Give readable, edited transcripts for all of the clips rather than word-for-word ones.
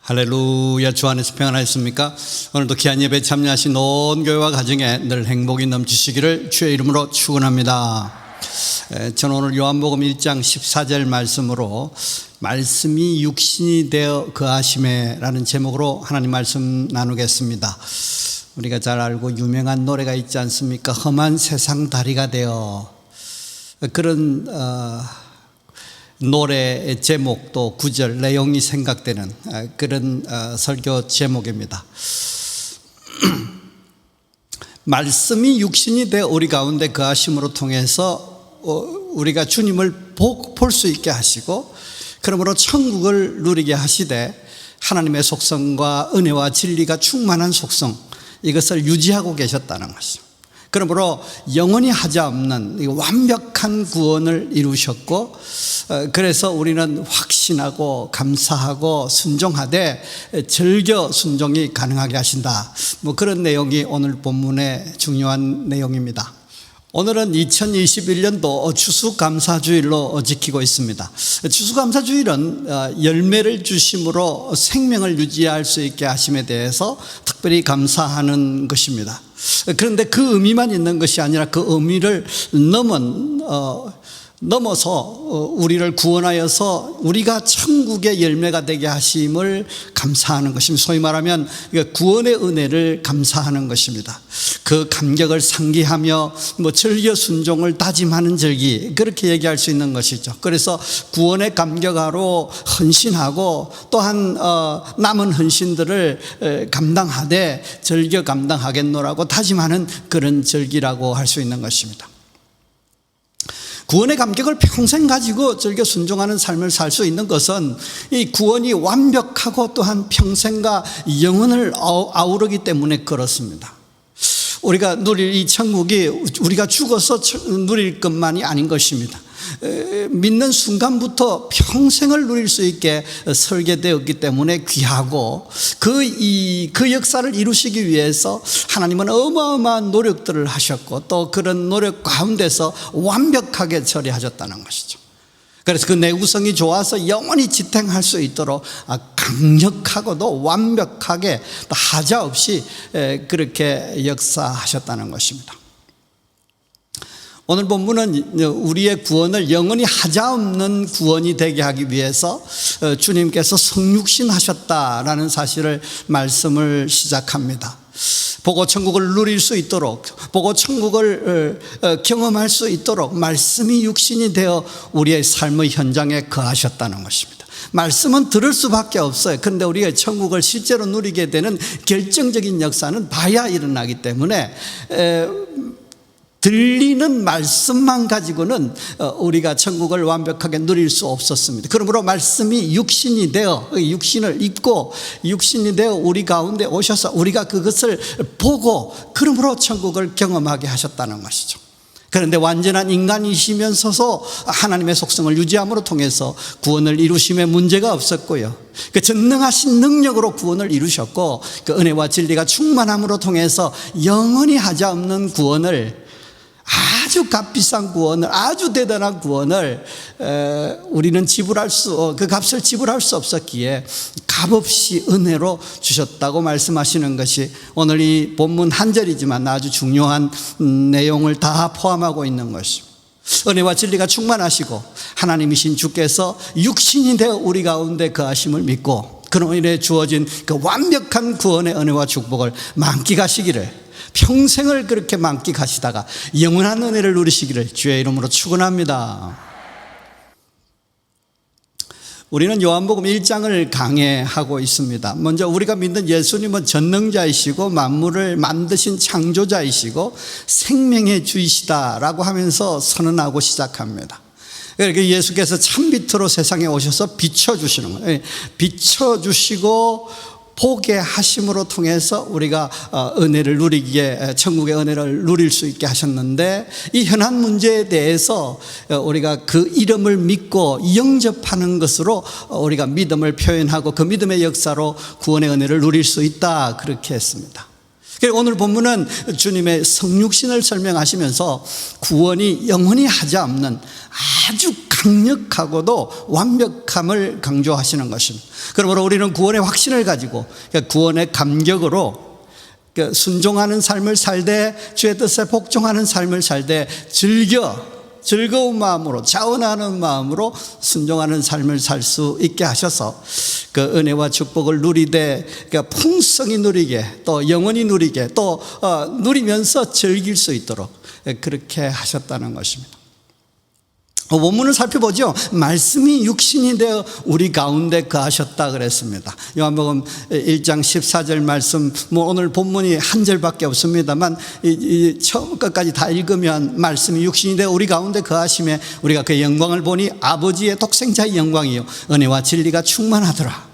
할렐루야. 주 안에서 평안하셨습니까? 오늘도 귀한 예배에 참여하신 온 교회와 가정에 늘 행복이 넘치시기를 주의 이름으로 축원합니다. 저는 오늘 요한복음 1장 14절 말씀으로 말씀이 육신이 되어 거하심에 라는 제목으로 하나님 말씀 나누겠습니다. 우리가 잘 알고 유명한 노래가 있지 않습니까? 험한 세상 다리가 되어. 그런 노래의 제목 또 구절 내용이 생각되는 그런 설교 제목입니다. 말씀이 육신이 되어 우리 가운데 거하심으로 통해서 우리가 주님을 볼 수 있게 하시고 그러므로 천국을 누리게 하시되 하나님의 속성과 은혜와 진리가 충만한 속성, 이것을 유지하고 계셨다는 것이죠. 그러므로 영원히 하자없는 완벽한 구원을 이루셨고, 그래서 우리는 확신하고 감사하고 순종하되 즐겨 순종이 가능하게 하신다. 그런 내용이 오늘 본문의 중요한 내용입니다. 오늘은 2021년도 추수감사주일로 지키고 있습니다. 추수감사주일은 열매를 주심으로 생명을 유지할 수 있게 하심에 대해서 특별히 감사하는 것입니다. 그런데 그 의미만 있는 것이 아니라 그 의미를 넘어서 우리를 구원하여서 우리가 천국의 열매가 되게 하심을 감사하는 것입니다. 소위 말하면 구원의 은혜를 감사하는 것입니다. 그 감격을 상기하며 즐겨 순종을 다짐하는 절기, 그렇게 얘기할 수 있는 것이죠. 그래서 구원의 감격하러 헌신하고 또한 남은 헌신들을 감당하되 즐겨 감당하겠노라고 다짐하는 그런 절기라고 할 수 있는 것입니다. 구원의 감격을 평생 가지고 즐겨 순종하는 삶을 살 수 있는 것은 이 구원이 완벽하고 또한 평생과 영원을 아우르기 때문에 그렇습니다. 우리가 누릴 이 천국이 우리가 죽어서 누릴 것만이 아닌 것입니다. 믿는 순간부터 평생을 누릴 수 있게 설계되었기 때문에 귀하고 그 역사를 이루시기 위해서 하나님은 어마어마한 노력들을 하셨고 또 그런 노력 가운데서 완벽하게 처리하셨다는 것이죠. 그래서 그 내구성이 좋아서 영원히 지탱할 수 있도록 강력하고도 완벽하게 하자 없이 그렇게 역사하셨다는 것입니다. 오늘 본문은 우리의 구원을 영원히 하자없는 구원이 되게 하기 위해서 주님께서 성육신 하셨다라는 사실을 말씀을 시작합니다. 보고 천국을 누릴 수 있도록, 보고 천국을 경험할 수 있도록 말씀이 육신이 되어 우리의 삶의 현장에 거하셨다는 것입니다. 말씀은 들을 수밖에 없어요. 그런데 우리가 천국을 실제로 누리게 되는 결정적인 역사는 봐야 일어나기 때문에 들리는 말씀만 가지고는 우리가 천국을 완벽하게 누릴 수 없었습니다. 그러므로 말씀이 육신이 되어 육신을 입고 육신이 되어 우리 가운데 오셔서 우리가 그것을 보고 그러므로 천국을 경험하게 하셨다는 것이죠. 그런데 완전한 인간이시면서도 하나님의 속성을 유지함으로 통해서 구원을 이루심에 문제가 없었고요. 그 전능하신 능력으로 구원을 이루셨고 그 은혜와 진리가 충만함으로 통해서 영원히 하자없는 구원을, 아주 값비싼 구원을, 아주 대단한 구원을 우리는 그 값을 지불할 수 없었기에 값없이 은혜로 주셨다고 말씀하시는 것이 오늘 이 본문 한 절이지만 아주 중요한 내용을 다 포함하고 있는 것입니다. 은혜와 진리가 충만하시고 하나님이신 주께서 육신이 되어 우리 가운데 거하심을 믿고 그로 인해 주어진 그 완벽한 구원의 은혜와 축복을 만끽하시기를, 평생을 그렇게 만끽하시다가 영원한 은혜를 누리시기를 주의 이름으로 축원합니다. 우리는 요한복음 1장을 강해하고 있습니다. 먼저 우리가 믿는 예수님은 전능자이시고 만물을 만드신 창조자이시고 생명의 주이시다라고 하면서 선언하고 시작합니다. 그러니까 예수께서 참빛으로 세상에 오셔서 비춰주시는 거예요. 비춰주시고 보게 하심으로 통해서 우리가 은혜를 누리기에, 천국의 은혜를 누릴 수 있게 하셨는데, 이 현안 문제에 대해서 우리가 그 이름을 믿고 영접하는 것으로 우리가 믿음을 표현하고 그 믿음의 역사로 구원의 은혜를 누릴 수 있다, 그렇게 했습니다. 오늘 본문은 주님의 성육신을 설명하시면서 구원이 영원히 하자없는 아주 강력하고도 완벽함을 강조하시는 것입니다. 그러므로 우리는 구원의 확신을 가지고 구원의 감격으로 순종하는 삶을 살되 주의 뜻에 복종하는 삶을 살되 즐거운 마음으로 자원하는 마음으로 순종하는 삶을 살 수 있게 하셔서 그 은혜와 축복을 누리되 풍성히 누리게 또 영원히 누리게 또 누리면서 즐길 수 있도록 그렇게 하셨다는 것입니다. 원문을 살펴보죠. 말씀이 육신이 되어 우리 가운데 거하셨다 그랬습니다. 요한복음 1장 14절 말씀, 오늘 본문이 한 절밖에 없습니다만 처음 끝까지 다 읽으면 말씀이 육신이 되어 우리 가운데 거하심에 우리가 그의 영광을 보니 아버지의 독생자의 영광이요 은혜와 진리가 충만하더라.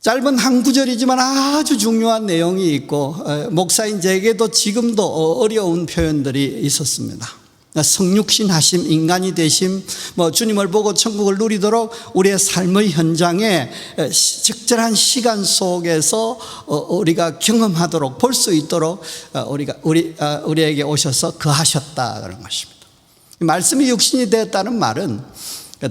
짧은 한 구절이지만 아주 중요한 내용이 있고 목사인 제게도 지금도 어려운 표현들이 있었습니다. 성육신 하심, 인간이 되심, 주님을 보고 천국을 누리도록 우리의 삶의 현장에 적절한 시간 속에서 우리가 경험하도록 볼 수 있도록 우리에게 오셔서 거하셨다 그런 것입니다. 말씀이 육신이 되었다는 말은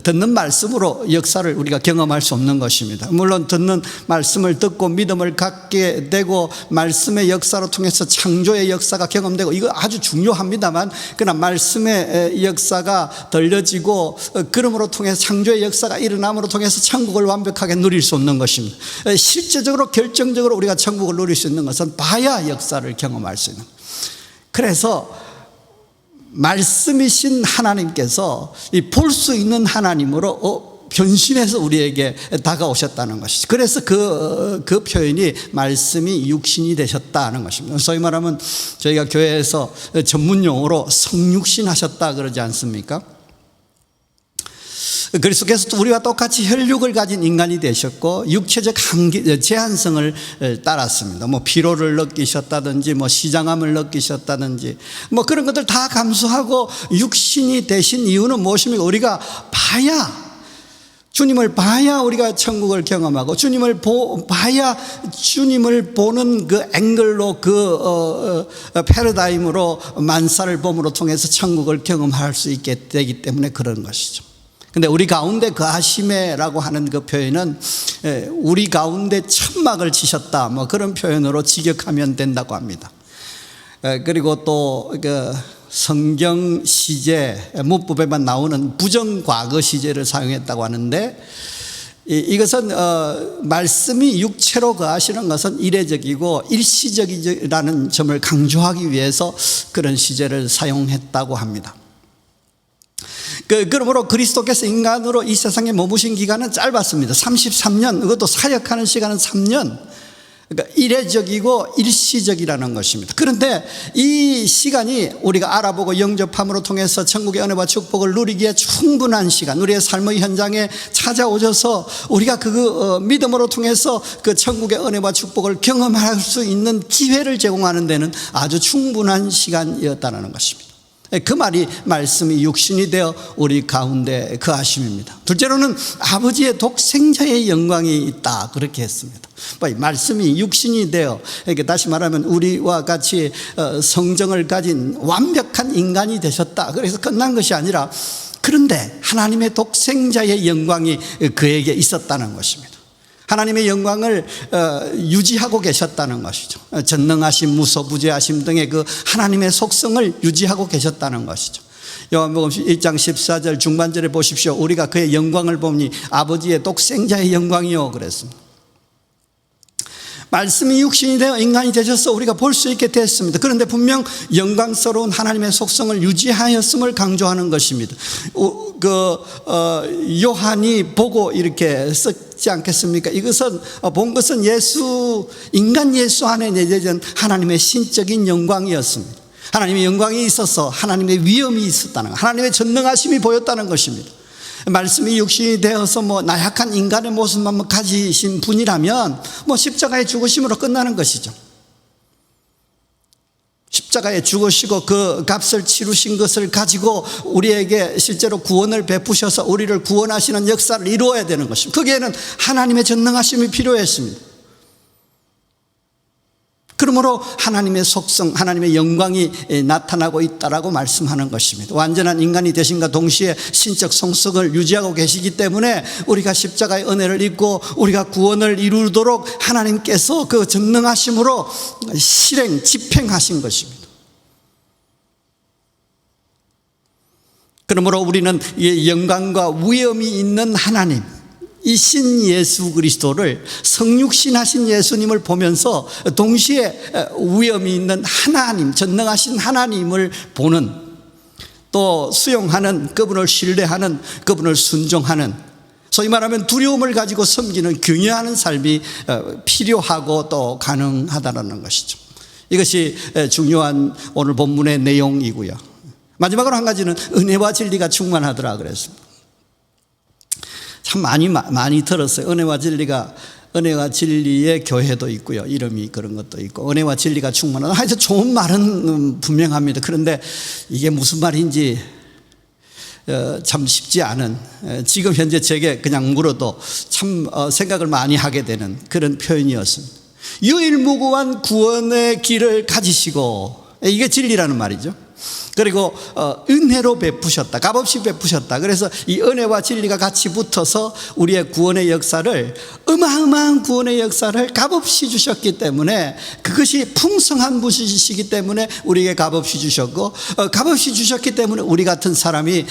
듣는 말씀으로 역사를 우리가 경험할 수 없는 것입니다. 물론 듣는 말씀을 듣고 믿음을 갖게 되고 말씀의 역사로 통해서 창조의 역사가 경험되고 이거 아주 중요합니다만, 그러나 말씀의 역사가 들려지고 그러므로 통해서 창조의 역사가 일어남으로 통해서 천국을 완벽하게 누릴 수 없는 것입니다. 실제적으로 결정적으로 우리가 천국을 누릴 수 있는 것은 봐야 역사를 경험할 수 있는. 그래서 말씀이신 하나님께서 볼 수 있는 하나님으로 변신해서 우리에게 다가오셨다는 것이죠. 그래서 그 표현이 말씀이 육신이 되셨다는 것입니다. 소위 말하면 저희가 교회에서 전문용어로 성육신 하셨다 그러지 않습니까? 그리스도께서 우리와 똑같이 혈육을 가진 인간이 되셨고 육체적 제한성을 따랐습니다. 피로를 느끼셨다든지 시장함을 느끼셨다든지 그런 것들 다 감수하고 육신이 되신 이유는 무엇입니까? 우리가 주님을 봐야 우리가 천국을 경험하고 주님을 봐야 주님을 보는 그 앵글로 그 패러다임으로 만사를 봄으로 통해서 천국을 경험할 수 있게 되기 때문에 그런 것이죠. 근데 우리 가운데 거하심에라고 하는 그 표현은 우리 가운데 천막을 치셨다 그런 표현으로 직역하면 된다고 합니다. 그리고 또 성경 시제 문법에만 나오는 부정과거 시제를 사용했다고 하는데, 이것은 말씀이 육체로 거하시는 것은 이례적이고 일시적이라는 점을 강조하기 위해서 그런 시제를 사용했다고 합니다. 그러므로 그리스도께서 인간으로 이 세상에 머무신 기간은 짧았습니다. 33년, 그것도 사역하는 시간은 3년. 그러니까 이례적이고 일시적이라는 것입니다. 그런데 이 시간이 우리가 알아보고 영접함으로 통해서 천국의 은혜와 축복을 누리기에 충분한 시간, 우리의 삶의 현장에 찾아오셔서 우리가 그 믿음으로 통해서 그 천국의 은혜와 축복을 경험할 수 있는 기회를 제공하는 데는 아주 충분한 시간이었다는 것입니다. 그 말이 말씀이 육신이 되어 우리 가운데 거하심입니다. 둘째로는 아버지의 독생자의 영광이 있다 그렇게 했습니다. 말씀이 육신이 되어, 다시 말하면 우리와 같이 성정을 가진 완벽한 인간이 되셨다. 그래서 끝난 것이 아니라, 그런데 하나님의 독생자의 영광이 그에게 있었다는 것입니다. 하나님의 영광을 유지하고 계셨다는 것이죠. 전능하심, 무소부재하심 등의 그 하나님의 속성을 유지하고 계셨다는 것이죠. 요한복음 1장 14절 중반절에 보십시오. 우리가 그의 영광을 보니 아버지의 독생자의 영광이요 그랬습니다. 말씀이 육신이 되어 인간이 되셔서 우리가 볼 수 있게 됐습니다. 그런데 분명 영광스러운 하나님의 속성을 유지하였음을 강조하는 것입니다. 요한이 보고 이렇게 썼지 않겠습니까? 이것은 본 것은 인간 예수 안에 내재된 하나님의 신적인 영광이었습니다. 하나님의 영광이 있어서 하나님의 위엄이 있었다는 것, 하나님의 전능하심이 보였다는 것입니다. 말씀이 육신이 되어서 나약한 인간의 모습만 가지신 분이라면 십자가의 죽으심으로 끝나는 것이죠. 십자가에 죽으시고 그 값을 치르신 것을 가지고 우리에게 실제로 구원을 베푸셔서 우리를 구원하시는 역사를 이루어야 되는 것입니다. 거기에는 하나님의 전능하심이 필요했습니다. 그러므로 하나님의 속성, 하나님의 영광이 나타나고 있다라고 말씀하는 것입니다. 완전한 인간이 되신과 동시에 신적 성성을 유지하고 계시기 때문에 우리가 십자가의 은혜를 입고 우리가 구원을 이루도록 하나님께서 그 전능하심으로 집행하신 것입니다. 그러므로 우리는 영광과 위엄이 있는 하나님, 이 신 예수 그리스도를 성육신하신 예수님을 보면서 동시에 위엄이 있는 하나님, 전능하신 하나님을 보는, 또 수용하는, 그분을 신뢰하는, 그분을 순종하는, 소위 말하면 두려움을 가지고 섬기는 경외하는 삶이 필요하고 또 가능하다는 것이죠. 이것이 중요한 오늘 본문의 내용이고요. 마지막으로 한 가지는 은혜와 진리가 충만하더라 그랬습니다. 참 많이 들었어요. 은혜와 진리의 교회도 있고요. 이름이 그런 것도 있고, 은혜와 진리가 충만하다. 하여튼 좋은 말은 분명합니다. 그런데 이게 무슨 말인지 참 쉽지 않은, 지금 현재 제게 그냥 물어도 참 생각을 많이 하게 되는 그런 표현이었습니다. 유일무구한 구원의 길을 가지시고, 이게 진리라는 말이죠. 그리고 은혜로 베푸셨다, 값없이 베푸셨다. 그래서 이 은혜와 진리가 같이 붙어서 우리의 구원의 역사를, 어마어마한 구원의 역사를 값없이 주셨기 때문에, 그것이 풍성한 분이시기 때문에 우리에게 값없이 주셨고, 값없이 주셨기 때문에 우리 같은 사람이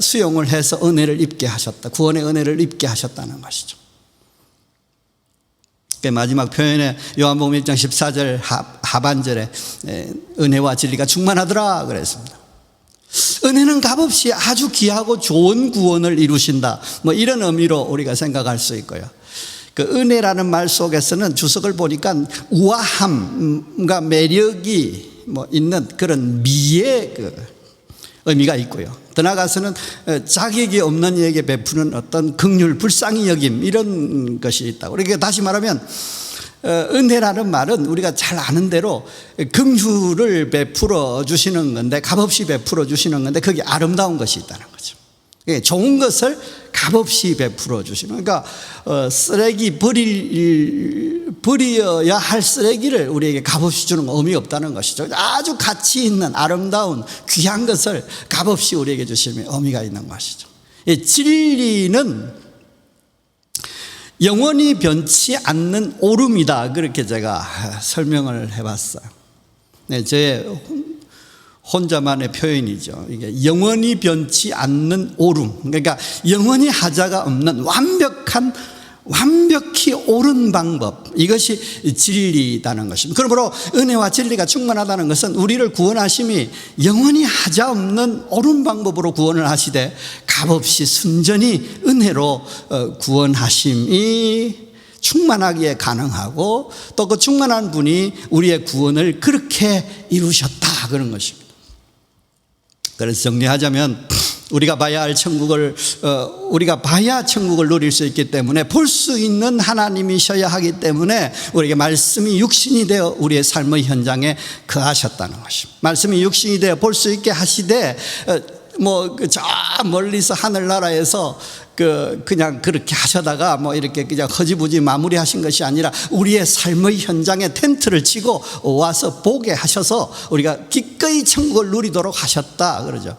수용을 해서 은혜를 입게 하셨다, 구원의 은혜를 입게 하셨다는 것이죠. 마지막 표현에 요한복음 1장 14절 하반절에 은혜와 진리가 충만하더라 그랬습니다. 은혜는 값없이 아주 귀하고 좋은 구원을 이루신다, 뭐 이런 의미로 우리가 생각할 수 있고요. 그 은혜라는 말 속에서는 주석을 보니까 우아함과 매력이 뭐 있는 그런 미의 그 의미가 있고요. 더 나아가서는 자격이 없는 이에게 베푸는 어떤 긍휼, 불쌍히 여김, 이런 것이 있다고. 그러니까 다시 말하면 은혜라는 말은 우리가 잘 아는 대로 긍휼을 베풀어 주시는 건데, 값없이 베풀어 주시는 건데, 그게 아름다운 것이 있다는 거죠. 좋은 것을 값없이 베풀어 주시는, 그러니까 쓰레기 버려야 할 쓰레기를 우리에게 값없이 주는 건 의미 없다는 것이죠. 아주 가치 있는 아름다운 귀한 것을 값없이 우리에게 주시면 의미가 있는 것이죠. 진리는 영원히 변치 않는 오름이다, 그렇게 제가 설명을 해봤어요. 네, 제 혼자만의 표현이죠. 이게 영원히 변치 않는 오름, 그러니까 영원히 하자가 없는 완벽히 옳은 방법, 이것이 진리다는 것입니다. 그러므로 은혜와 진리가 충만하다는 것은 우리를 구원하심이 영원히 하자 없는 옳은 방법으로 구원을 하시되, 값없이 순전히 은혜로 구원하심이 충만하기에 가능하고, 또 그 충만한 분이 우리의 구원을 그렇게 이루셨다, 그런 것입니다. 그래서 정리하자면, 우리가 봐야 천국을 누릴 수 있기 때문에, 볼 수 있는 하나님이셔야 하기 때문에 우리에게 말씀이 육신이 되어 우리의 삶의 현장에 거하셨다는 것입니다. 말씀이 육신이 되어 볼 수 있게 하시되, 저 멀리서 하늘나라에서 그냥 그렇게 하셔다가 이렇게 그냥 허지부지 마무리하신 것이 아니라, 우리의 삶의 현장에 텐트를 치고 와서 보게 하셔서 우리가 기꺼이 천국을 누리도록 하셨다 그러죠.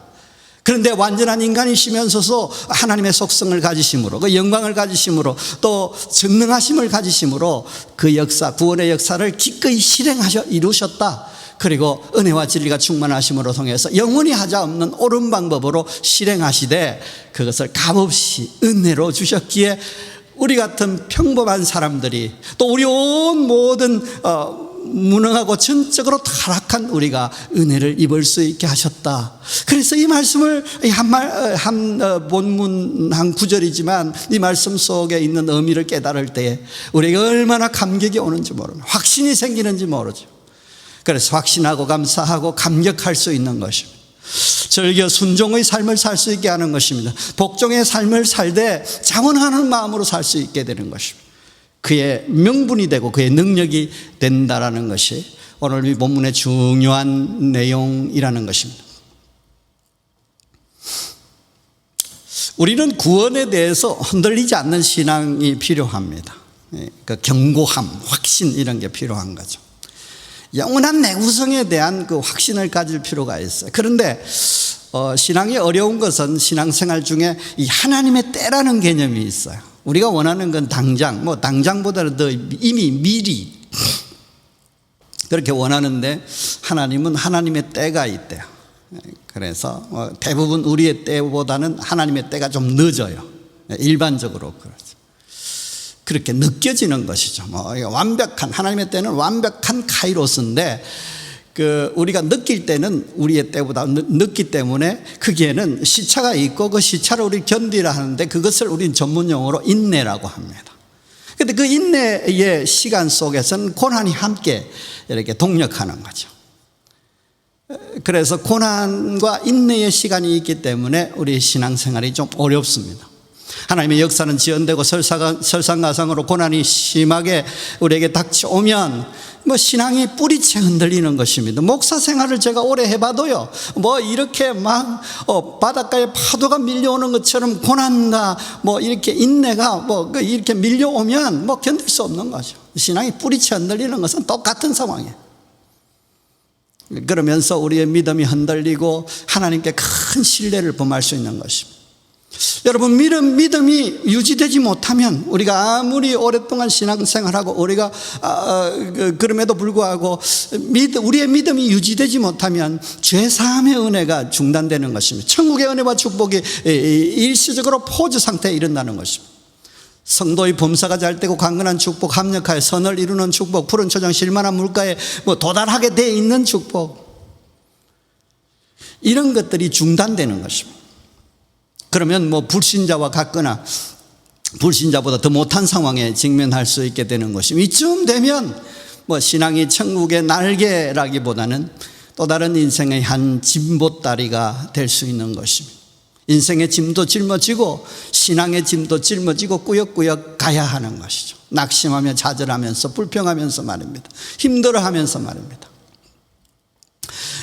그런데 완전한 인간이시면서도 하나님의 속성을 가지심으로, 그 영광을 가지심으로, 또 전능하심을 가지심으로 그 역사, 구원의 역사를 기꺼이 실행하셔 이루셨다. 그리고 은혜와 진리가 충만하심으로 통해서 영원히 하자 없는 옳은 방법으로 실행하시되, 그것을 값없이 은혜로 주셨기에 우리 같은 평범한 사람들이, 또 우리 온 모든 무능하고 전적으로 타락한 우리가 은혜를 입을 수 있게 하셨다. 그래서 이 말씀을 본문 한 구절이지만 이 말씀 속에 있는 의미를 깨달을 때에 우리에게 얼마나 감격이 오는지 모릅니다. 확신이 생기는지 모르죠. 그래서 확신하고 감사하고 감격할 수 있는 것입니다. 절겨 순종의 삶을 살 수 있게 하는 것입니다. 복종의 삶을 살되 자원하는 마음으로 살 수 있게 되는 것입니다. 그의 명분이 되고 그의 능력이 된다라는 것이 오늘 이 본문의 중요한 내용이라는 것입니다. 우리는 구원에 대해서 흔들리지 않는 신앙이 필요합니다. 그 견고함, 확신, 이런 게 필요한 거죠. 영원한 내구성에 대한 그 확신을 가질 필요가 있어요. 그런데 신앙이 어려운 것은 신앙생활 중에 이 하나님의 때라는 개념이 있어요. 우리가 원하는 건 당장, 당장보다는 더 이미 미리 그렇게 원하는데, 하나님은 하나님의 때가 있대요. 그래서 대부분 우리의 때보다는 하나님의 때가 좀 늦어요. 일반적으로 그렇죠. 그렇게 느껴지는 것이죠. 완벽한, 하나님의 때는 완벽한 카이로스인데, 우리가 느낄 때는 우리의 때보다 늦기 때문에 거기에는 시차가 있고, 그 시차를 우리 견디라 하는데, 그것을 우리는 전문 용어로 인내라고 합니다. 그런데 그 인내의 시간 속에서는 고난이 함께 이렇게 동력하는 거죠. 그래서 고난과 인내의 시간이 있기 때문에 우리 신앙생활이 좀 어렵습니다. 하나님의 역사는 지연되고 설상가상으로 고난이 심하게 우리에게 닥쳐오면 신앙이 뿌리채 흔들리는 것입니다. 목사 생활을 제가 오래 해봐도요, 이렇게 막 바닷가에 파도가 밀려오는 것처럼 고난과 이렇게 인내가 이렇게 밀려오면 견딜 수 없는 거죠. 신앙이 뿌리채 흔들리는 것은 똑같은 상황이에요. 그러면서 우리의 믿음이 흔들리고 하나님께 큰 신뢰를 범할 수 있는 것입니다. 여러분, 믿음이 유지되지 못하면, 우리가 아무리 오랫동안 신앙생활하고 우리가 그럼에도 불구하고 우리의 믿음이 유지되지 못하면 죄사함의 은혜가 중단되는 것입니다. 천국의 은혜와 축복이 일시적으로 포즈 상태에 이른다는 것입니다. 성도의 범사가 잘 되고 강건한 축복, 합력하여 선을 이루는 축복, 푸른 초장 실만한 물가에 도달하게 돼 있는 축복, 이런 것들이 중단되는 것입니다. 그러면 불신자와 같거나 불신자보다 더 못한 상황에 직면할 수 있게 되는 것입니다. 이쯤 되면 신앙이 천국의 날개라기보다는 또 다른 인생의 한 짐보따리가 될 수 있는 것입니다. 인생의 짐도 짊어지고 신앙의 짐도 짊어지고 꾸역꾸역 가야 하는 것이죠. 낙심하며 좌절하면서 불평하면서 말입니다. 힘들어하면서 말입니다.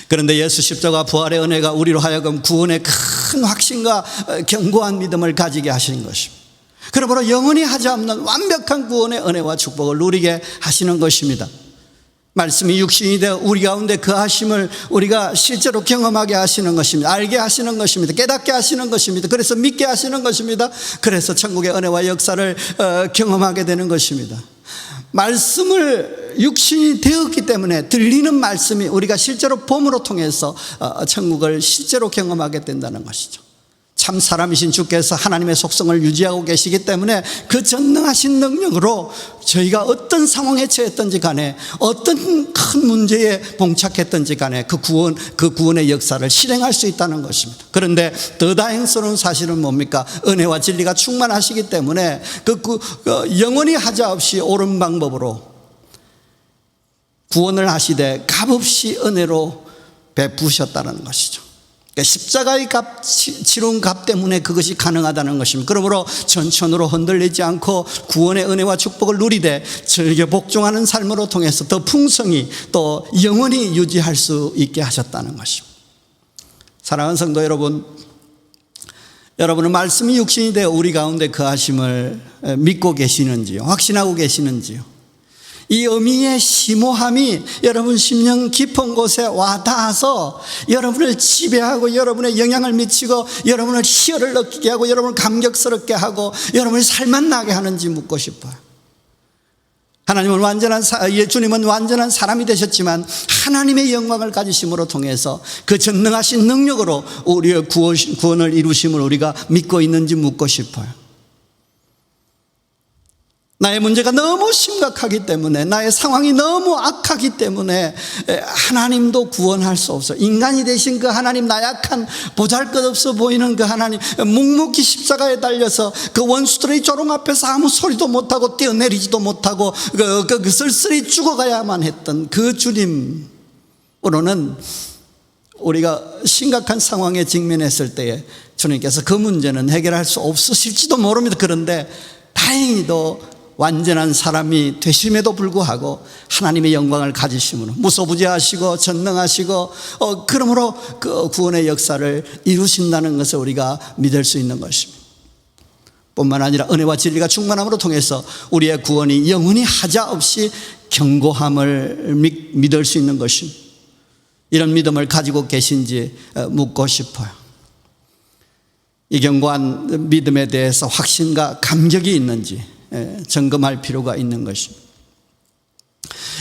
그런데 예수 십자가 부활의 은혜가 우리로 하여금 구원의 큰 확신과 견고한 믿음을 가지게 하시는 것입니다. 그러므로 영원히 하지 않는 완벽한 구원의 은혜와 축복을 누리게 하시는 것입니다. 말씀이 육신이 되어 우리 가운데 그 하심을 우리가 실제로 경험하게 하시는 것입니다. 알게 하시는 것입니다. 깨닫게 하시는 것입니다. 그래서 믿게 하시는 것입니다. 그래서 천국의 은혜와 역사를 경험하게 되는 것입니다. 말씀을 육신이 되었기 때문에 들리는 말씀이 우리가 실제로 봄으로 통해서 천국을 실제로 경험하게 된다는 것이죠. 참 사람이신 주께서 하나님의 속성을 유지하고 계시기 때문에 그 전능하신 능력으로 저희가 어떤 상황에 처했든지 간에 어떤 큰 문제에 봉착했든지 간에 그 구원의 역사를 실행할 수 있다는 것입니다. 그런데 더 다행스러운 사실은 뭡니까? 은혜와 진리가 충만하시기 때문에 영원히 하자없이 옳은 방법으로 구원을 하시되 값없이 은혜로 베푸셨다는 것이죠. 십자가의 값, 치룬 값 때문에 그것이 가능하다는 것입니다. 그러므로 전천으로 흔들리지 않고 구원의 은혜와 축복을 누리되 즐겨 복종하는 삶으로 통해서 더 풍성히 또 영원히 유지할 수 있게 하셨다는 것입니다. 사랑하는 성도 여러분, 여러분은 말씀이 육신이 되어 우리 가운데 거하심을 믿고 계시는지요? 확신하고 계시는지요? 이 의미의 심오함이 여러분 심령 깊은 곳에 와 닿아서 여러분을 지배하고 여러분의 영향을 미치고 여러분을 희열을 느끼게 하고 여러분을 감격스럽게 하고 여러분을 살만 나게 하는지 묻고 싶어요. 주님은 완전한 사람이 되셨지만 하나님의 영광을 가지심으로 통해서 그 전능하신 능력으로 우리의 구원을 이루심을 우리가 믿고 있는지 묻고 싶어요. 나의 문제가 너무 심각하기 때문에, 나의 상황이 너무 악하기 때문에 하나님도 구원할 수 없어요. 인간이 되신 그 하나님, 나약한 보잘것없어 보이는 그 하나님, 묵묵히 십자가에 달려서 그 원수들의 조롱 앞에서 아무 소리도 못하고 뛰어내리지도 못하고 그 쓸쓸히 죽어가야만 했던 그 주님으로는 우리가 심각한 상황에 직면했을 때에 주님께서 그 문제는 해결할 수 없으실지도 모릅니다. 그런데 다행히도 완전한 사람이 되심에도 불구하고 하나님의 영광을 가지심으로 무소부재하시고 전능하시고 그러므로 그 구원의 역사를 이루신다는 것을 우리가 믿을 수 있는 것입니다. 뿐만 아니라 은혜와 진리가 충만함으로 통해서 우리의 구원이 영원히 하자없이 견고함을 믿을 수 있는 것입니다. 이런 믿음을 가지고 계신지 묻고 싶어요. 이 견고한 믿음에 대해서 확신과 감격이 있는지 점검할 필요가 있는 것입니다.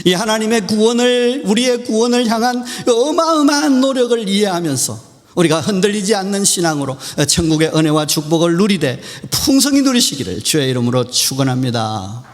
이 하나님의 구원을, 우리의 구원을 향한 어마어마한 노력을 이해하면서 우리가 흔들리지 않는 신앙으로 천국의 은혜와 축복을 누리되 풍성히 누리시기를 주의 이름으로 축원합니다.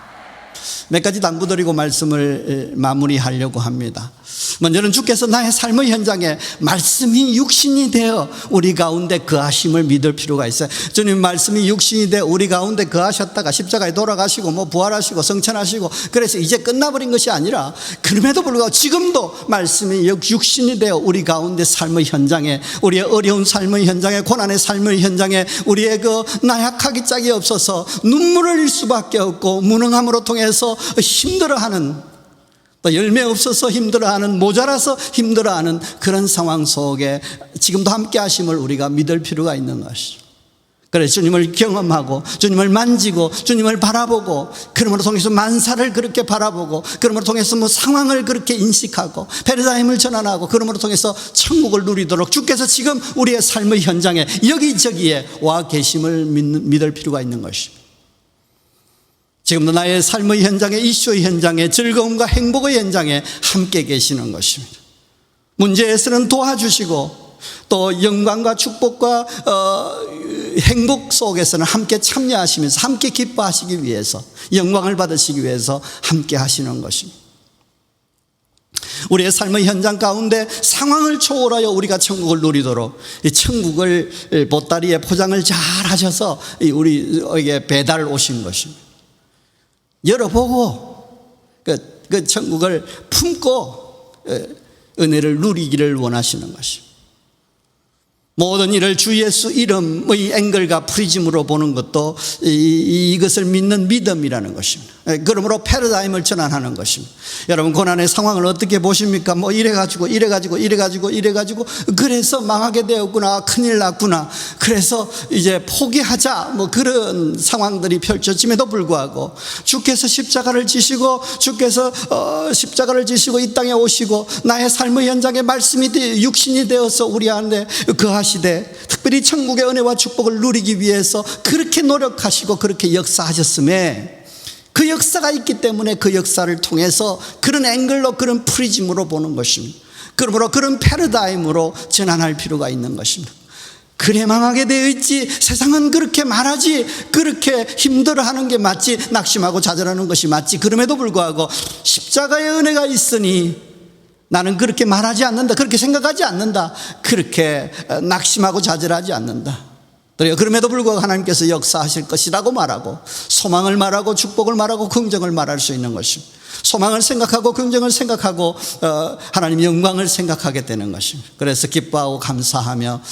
몇 가지 당부드리고 말씀을 마무리하려고 합니다. 먼저는 주께서 나의 삶의 현장에 말씀이 육신이 되어 우리 가운데 거하심을 믿을 필요가 있어요. 주님 말씀이 육신이 되어 우리 가운데 거하셨다가 십자가에 돌아가시고 부활하시고 성천하시고 그래서 이제 끝나버린 것이 아니라 그럼에도 불구하고 지금도 말씀이 육신이 되어 우리 가운데 삶의 현장에, 우리의 어려운 삶의 현장에, 고난의 삶의 현장에, 우리의 그 나약하기 짝이 없어서 눈물을 흘릴 수밖에 없고 무능함으로 통해서 힘들어하는, 또 열매 없어서 힘들어하는, 모자라서 힘들어하는 그런 상황 속에 지금도 함께 하심을 우리가 믿을 필요가 있는 것이죠. 그래서 주님을 경험하고 주님을 만지고 주님을 바라보고 그러므로 통해서 만사를 그렇게 바라보고 그러므로 통해서 상황을 그렇게 인식하고 패러다임을 전환하고 그러므로 통해서 천국을 누리도록 주께서 지금 우리의 삶의 현장에 여기저기에 와 계심을 믿을 필요가 있는 것입니다. 지금도 나의 삶의 현장에, 이슈의 현장에, 즐거움과 행복의 현장에 함께 계시는 것입니다. 문제에서는 도와주시고 또 영광과 축복과 행복 속에서는 함께 참여하시면서 함께 기뻐하시기 위해서, 영광을 받으시기 위해서 함께 하시는 것입니다. 우리의 삶의 현장 가운데 상황을 초월하여 우리가 천국을 누리도록 이 천국을 보따리에 포장을 잘 하셔서 우리에게 배달 오신 것입니다. 열어보고 그 천국을 품고 은혜를 누리기를 원하시는 것입니다. 모든 일을 주 예수 이름의 앵글과 프리즘으로 보는 것도 이것을 믿는 믿음이라는 것입니다. 그러므로 패러다임을 전환하는 것입니다. 여러분 고난의 상황을 어떻게 보십니까? 이래가지고 그래서 망하게 되었구나, 큰일 났구나, 그래서 이제 포기하자, 그런 상황들이 펼쳐짐에도 불구하고 주께서 십자가를 지시고 이 땅에 오시고 나의 삶의 현장에 말씀이 육신이 되어서 우리 안에 거하시되 특별히 천국의 은혜와 축복을 누리기 위해서 그렇게 노력하시고 그렇게 역사하셨음에 그 역사가 있기 때문에 그 역사를 통해서 그런 앵글로, 그런 프리즘으로 보는 것입니다. 그러므로 그런 패러다임으로 전환할 필요가 있는 것입니다. 그래 망하게 되어 있지, 세상은 그렇게 말하지, 그렇게 힘들어하는 게 맞지, 낙심하고 좌절하는 것이 맞지, 그럼에도 불구하고 십자가의 은혜가 있으니 나는 그렇게 말하지 않는다, 그렇게 생각하지 않는다, 그렇게 낙심하고 좌절하지 않는다. 그럼에도 불구하고 하나님께서 역사하실 것이라고 말하고 소망을 말하고 축복을 말하고 긍정을 말할 수 있는 것입니다. 소망을 생각하고 긍정을 생각하고 하나님 영광을 생각하게 되는 것입니다. 그래서 기뻐하고 감사하며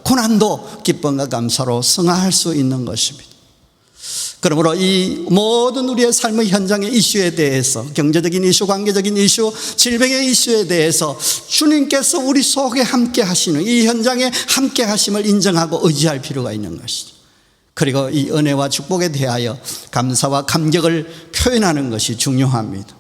고난도 기쁨과 감사로 승화할 수 있는 것입니다. 그러므로 이 모든 우리의 삶의 현장의 이슈에 대해서, 경제적인 이슈, 관계적인 이슈, 질병의 이슈에 대해서 주님께서 우리 속에 함께 하시는, 이 현장에 함께 하심을 인정하고 의지할 필요가 있는 것이죠. 그리고 이 은혜와 축복에 대하여 감사와 감격을 표현하는 것이 중요합니다.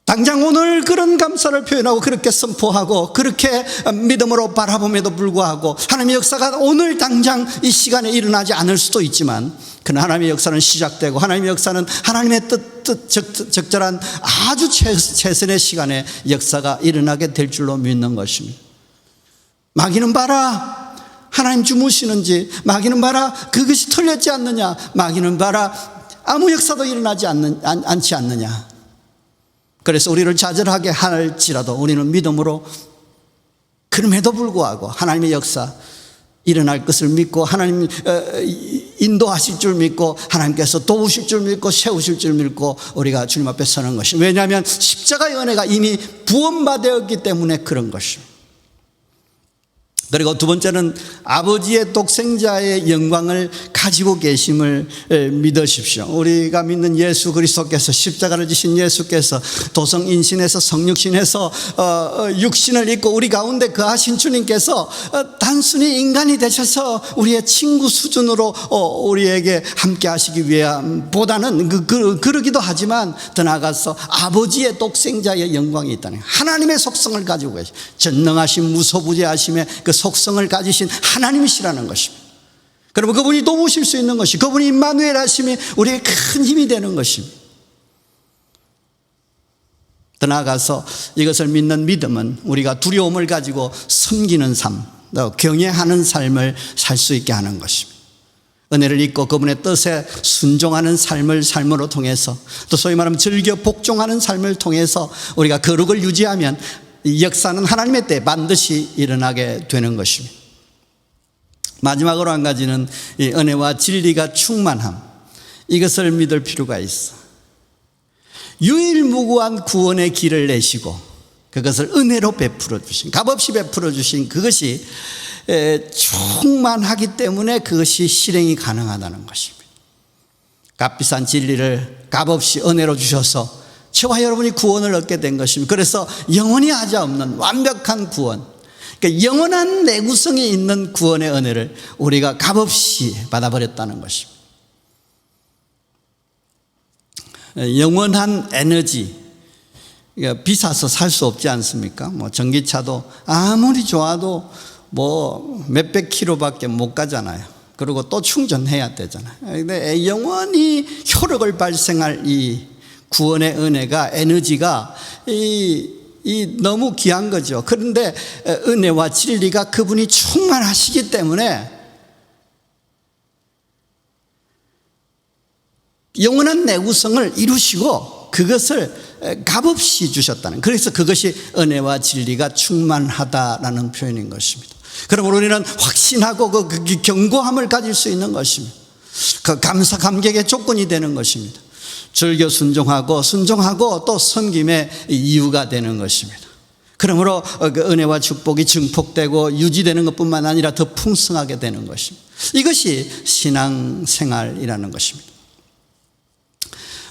당장 오늘 그런 감사를 표현하고 그렇게 선포하고 그렇게 믿음으로 바라봄에도 불구하고 하나님의 역사가 오늘 당장 이 시간에 일어나지 않을 수도 있지만, 그러나 하나님의 역사는 시작되고 하나님의 역사는 하나님의 적절한 아주 최선의 시간에 역사가 일어나게 될 줄로 믿는 것입니다. 마귀는 봐라, 하나님 주무시는지, 마귀는 봐라, 그것이 틀렸지 않느냐, 마귀는 봐라, 아무 역사도 일어나지 않지 않느냐. 그래서 우리를 좌절하게 할지라도 우리는 믿음으로 그럼에도 불구하고 하나님의 역사 일어날 것을 믿고 하나님 인도하실 줄 믿고 하나님께서 도우실 줄 믿고 세우실 줄 믿고 우리가 주님 앞에 서는 것입니다. 왜냐하면 십자가의 은혜가 이미 부원받았기 때문에 그런 것입니다. 그리고 두 번째는 아버지의 독생자의 영광을 가지고 계심을 믿으십시오. 우리가 믿는 예수 그리스도께서, 십자가를 지신 예수께서 도성인신해서 성육신해서 육신을 입고 우리 가운데 거하신 주님께서 단순히 인간이 되셔서 우리의 친구 수준으로 우리에게 함께 하시기 위함보다는 그러기도 하지만 더 나아가서 아버지의 독생자의 영광이 있다는 거예요. 하나님의 속성을 가지고 계신, 전능하신 무소부재하심의 그 속성을 가지신 하나님이시라는 것입니다. 그러면 그분이 도우실 수 있는 것이, 그분이 임마누엘 하심이 우리의 큰 힘이 되는 것입니다. 더 나아가서 이것을 믿는 믿음은 우리가 두려움을 가지고 섬기는 삶, 또 경외하는 삶을 살 수 있게 하는 것입니다. 은혜를 잊고 그분의 뜻에 순종하는 삶으로 통해서, 또 소위 말하면 즐겨 복종하는 삶을 통해서 우리가 거룩을 유지하면 이 역사는 하나님의 때에 반드시 일어나게 되는 것입니다. 마지막으로 한 가지는 이 은혜와 진리가 충만함, 이것을 믿을 필요가 있어. 유일무구한 구원의 길을 내시고 그것을 은혜로 베풀어 주신, 값없이 베풀어 주신 그것이 충만하기 때문에 그것이 실행이 가능하다는 것입니다. 값비싼 진리를 값없이 은혜로 주셔서 저와 여러분이 구원을 얻게 된 것입니다. 그래서 영원히 하자없는 완벽한 구원, 그러니까 영원한 내구성이 있는 구원의 은혜를 우리가 값없이 받아버렸다는 것입니다. 영원한 에너지, 그러니까 비싸서 살 수 없지 않습니까? 뭐 전기차도 아무리 좋아도 뭐 몇백 킬로밖에 못 가잖아요. 그리고 또 충전해야 되잖아요. 근데 영원히 효력을 발생할 이 구원의 은혜가, 에너지가 너무 귀한 거죠. 그런데 은혜와 진리가 그분이 충만하시기 때문에 영원한 내구성을 이루시고 그것을 값없이 주셨다는, 그래서 그것이 은혜와 진리가 충만하다라는 표현인 것입니다. 그러므로 우리는 확신하고 그 견고함을 가질 수 있는 것입니다. 그 감사 감격의 조건이 되는 것입니다. 즐겨 순종하고 또 섬김의 이유가 되는 것입니다. 그러므로 그 은혜와 축복이 증폭되고 유지되는 것뿐만 아니라 더 풍성하게 되는 것입니다. 이것이 신앙생활이라는 것입니다.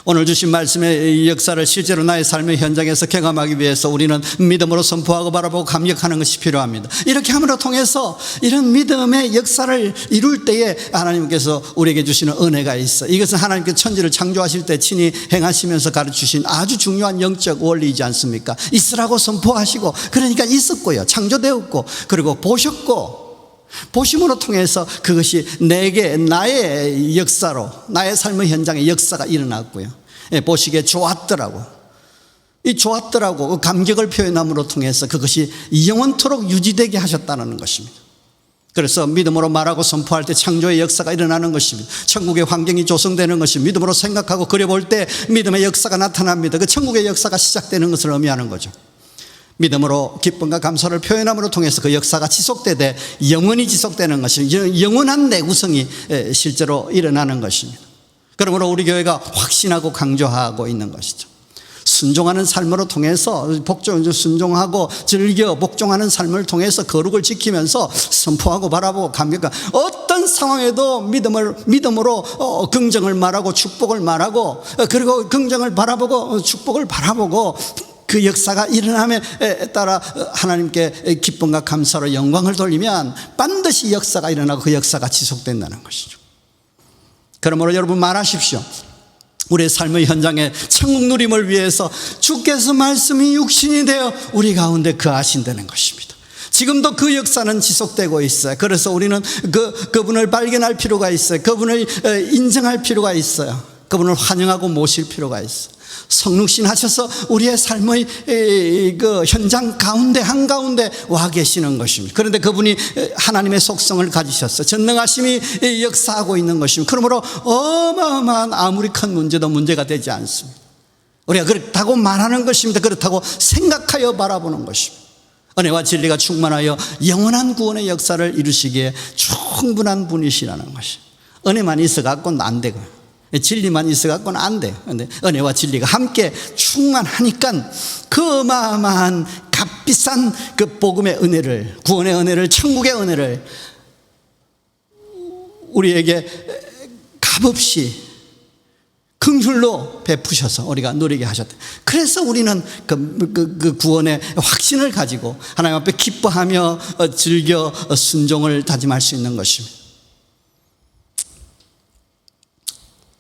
오늘 주신 말씀의 역사를 실제로 나의 삶의 현장에서 경험하기 위해서 우리는 믿음으로 선포하고 바라보고 감격하는 것이 필요합니다. 이렇게 함으로 통해서 이런 믿음의 역사를 이룰 때에 하나님께서 우리에게 주시는 은혜가 있어. 이것은 하나님께서 천지를 창조하실 때 친히 행하시면서 가르치신 아주 중요한 영적 원리이지 않습니까? 있으라고 선포하시고, 그러니까 있었고요, 창조되었고, 그리고 보셨고, 보심으로 통해서 그것이 내게, 나의 역사로, 나의 삶의 현장에 역사가 일어났고요. 보시기에 좋았더라고. 이 좋았더라고, 그 감격을 표현함으로 통해서 그것이 영원토록 유지되게 하셨다는 것입니다. 그래서 믿음으로 말하고 선포할 때 창조의 역사가 일어나는 것입니다. 천국의 환경이 조성되는 것입니다. 믿음으로 생각하고 그려볼 때 믿음의 역사가 나타납니다. 그 천국의 역사가 시작되는 것을 의미하는 거죠. 믿음으로 기쁨과 감사를 표현함으로 통해서 그 역사가 지속되되 영원히 지속되는 것이, 영원한 내구성이 실제로 일어나는 것입니다. 그러므로 우리 교회가 확신하고 강조하고 있는 것이죠. 순종하는 삶으로 통해서, 순종하고 즐겨 복종하는 삶을 통해서 거룩을 지키면서 선포하고 바라보고 감격하고, 어떤 상황에도 믿음으로 긍정을 말하고 축복을 말하고, 그리고 긍정을 바라보고 축복을 바라보고, 그 역사가 일어남에 따라 하나님께 기쁨과 감사로 영광을 돌리면 반드시 역사가 일어나고 그 역사가 지속된다는 것이죠. 그러므로 여러분 말하십시오. 우리의 삶의 현장에 천국 누림을 위해서 주께서 말씀이 육신이 되어 우리 가운데 거하신다는 것입니다. 지금도 그 역사는 지속되고 있어요. 그래서 우리는 그분을 발견할 필요가 있어요. 그분을 인정할 필요가 있어요. 그분을 환영하고 모실 필요가 있어요. 성육신 하셔서 우리의 삶의 그 현장 가운데 한가운데 와 계시는 것입니다. 그런데 그분이 하나님의 속성을 가지셨어요. 전능하심이 역사하고 있는 것입니다. 그러므로 어마어마한 아무리 큰 문제도 문제가 되지 않습니다. 우리가 그렇다고 말하는 것입니다. 그렇다고 생각하여 바라보는 것입니다. 은혜와 진리가 충만하여 영원한 구원의 역사를 이루시기에 충분한 분이시라는 것입니다. 은혜만 있어 갖고는 안 되고요, 진리만 있어 갖고는 안 돼요. 그런데 은혜와 진리가 함께 충만하니까 그 어마어마한 값비싼 값비싼 그 복음의 은혜를, 구원의 은혜를, 천국의 은혜를 우리에게 값없이 긍휼로 베푸셔서 우리가 누리게 하셨다. 그래서 우리는 그 구원의 확신을 가지고 하나님 앞에 기뻐하며 즐겨 순종을 다짐할 수 있는 것입니다.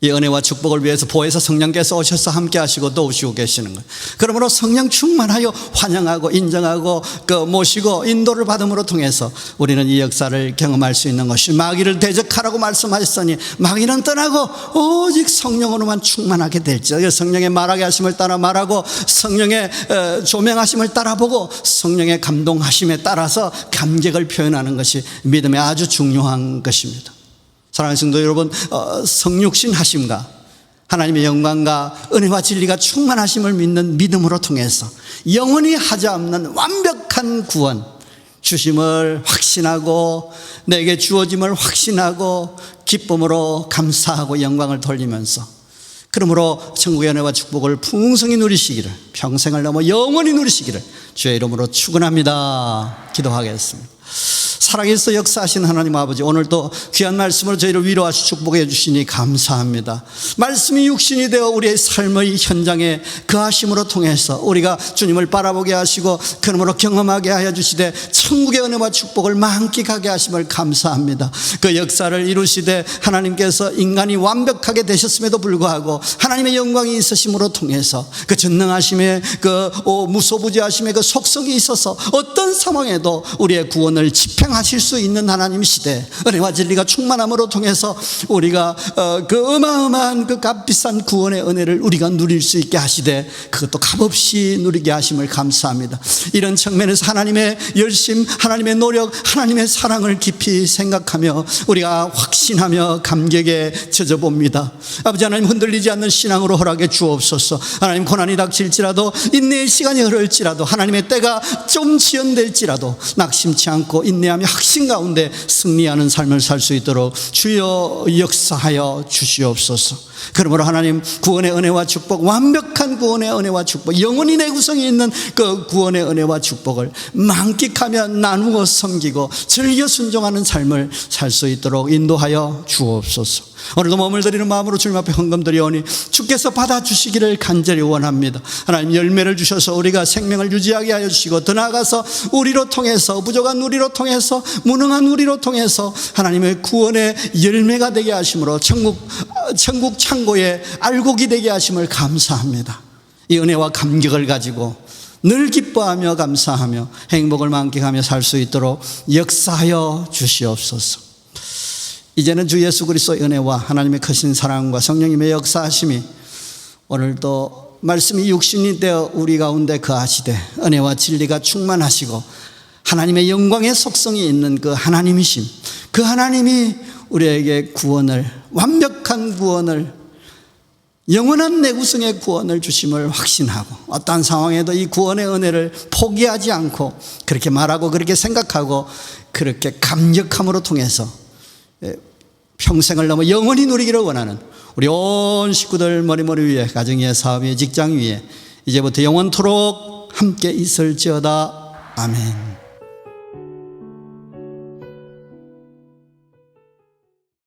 이 은혜와 축복을 위해서 보혜사 성령께서 오셔서 함께 하시고 도우시고 계시는 거예요. 그러므로 성령 충만하여 환영하고 인정하고 모시고 인도를 받음으로 통해서 우리는 이 역사를 경험할 수 있는 것이, 마귀를 대적하라고 말씀하셨으니 마귀는 떠나고 오직 성령으로만 충만하게 될지어다. 성령의 말하게 하심을 따라 말하고 성령의 조명하심을 따라 보고 성령의 감동하심에 따라서 감격을 표현하는 것이 믿음의 아주 중요한 것입니다. 사랑하는 성도 여러분, 성육신 하심과 하나님의 영광과 은혜와 진리가 충만하심을 믿는 믿음으로 통해서 영원히 하자없는 완벽한 구원 주심을 확신하고 내게 주어짐을 확신하고 기쁨으로 감사하고 영광을 돌리면서, 그러므로 천국의 은혜와 축복을 풍성히 누리시기를, 평생을 넘어 영원히 누리시기를 주의 이름으로 축원합니다. 기도하겠습니다. 살아계셔서 역사하신 하나님 아버지, 오늘도 귀한 말씀으로 저희를 위로하시고 축복해 주시니 감사합니다. 말씀이 육신이 되어 우리의 삶의 현장에 거하심으로 통해서 우리가 주님을 바라보게 하시고 그러므로 경험하게 하여 주시되 천국의 은혜와 축복을 만끽하게 하심을 감사합니다. 그 역사를 이루시되 하나님께서 인간이 완벽하게 되셨음에도 불구하고 하나님의 영광이 있으심으로 통해서 그 전능하심의 그 무소부지하심의 그 속성이 있어서 어떤 상황에도 우리의 구원을 집행하실 수 있는 하나님이시되, 은혜와 진리가 충만함으로 통해서 우리가 그 어마어마한 그 값비싼 구원의 은혜를 우리가 누릴 수 있게 하시되 그것도 값없이 누리게 하심을 감사합니다. 이런 측면에서 하나님의 열심, 하나님의 노력, 하나님의 사랑을 깊이 생각하며 우리가 확신하며 감격에 젖어봅니다. 아버지 하나님, 흔들리지 않는 신앙으로 허락해 주옵소서. 하나님, 고난이 닥칠지라도 인내의 시간이 흐를지라도 하나님의 때가 좀 지연될지라도 낙심치 않고 인내하며 확신 가운데 승리하는 삶을 살 수 있도록 주여 역사하여 주시옵소서. 그러므로 하나님, 구원의 은혜와 축복, 완벽한 구원의 은혜와 축복, 영원히 내 구성이 있는 그 구원의 은혜와 축복을 만끽하며 나누어 섬기고 즐겨 순종하는 삶을 살 수 있도록 인도하여 주옵소서. 오늘도 몸을 드리는 마음으로 주님 앞에 헌금 드리오니 주께서 받아주시기를 간절히 원합니다. 하나님, 열매를 주셔서 우리가 생명을 유지하게 하여 주시고 더 나아가서 우리로 통해서, 부족한 우리로 통해서, 무능한 우리로 통해서 하나님의 구원의 열매가 되게 하심으로 천국 창고에 알곡이 되게 하심을 감사합니다. 이 은혜와 감격을 가지고 늘 기뻐하며 감사하며 행복을 만끽하며 살 수 있도록 역사하여 주시옵소서. 이제는 주 예수 그리스도의 은혜와 하나님의 크신 사랑과 성령님의 역사하심이 오늘도 말씀이 육신이 되어 우리 가운데 거하시되 은혜와 진리가 충만하시고 하나님의 영광의 속성이 있는 그 하나님이심, 그 하나님이 우리에게 구원을, 완벽한 구원을, 영원한 내 구성의 구원을 주심을 확신하고 어떠한 상황에도 이 구원의 은혜를 포기하지 않고 그렇게 말하고 그렇게 생각하고 그렇게 감격함으로 통해서 평생을 넘어 영원히 누리기를 원하는 우리 온 식구들 머리 위에, 가정 위에, 사업 위에, 직장 위에 이제부터 영원토록 함께 있을지어다. 아멘.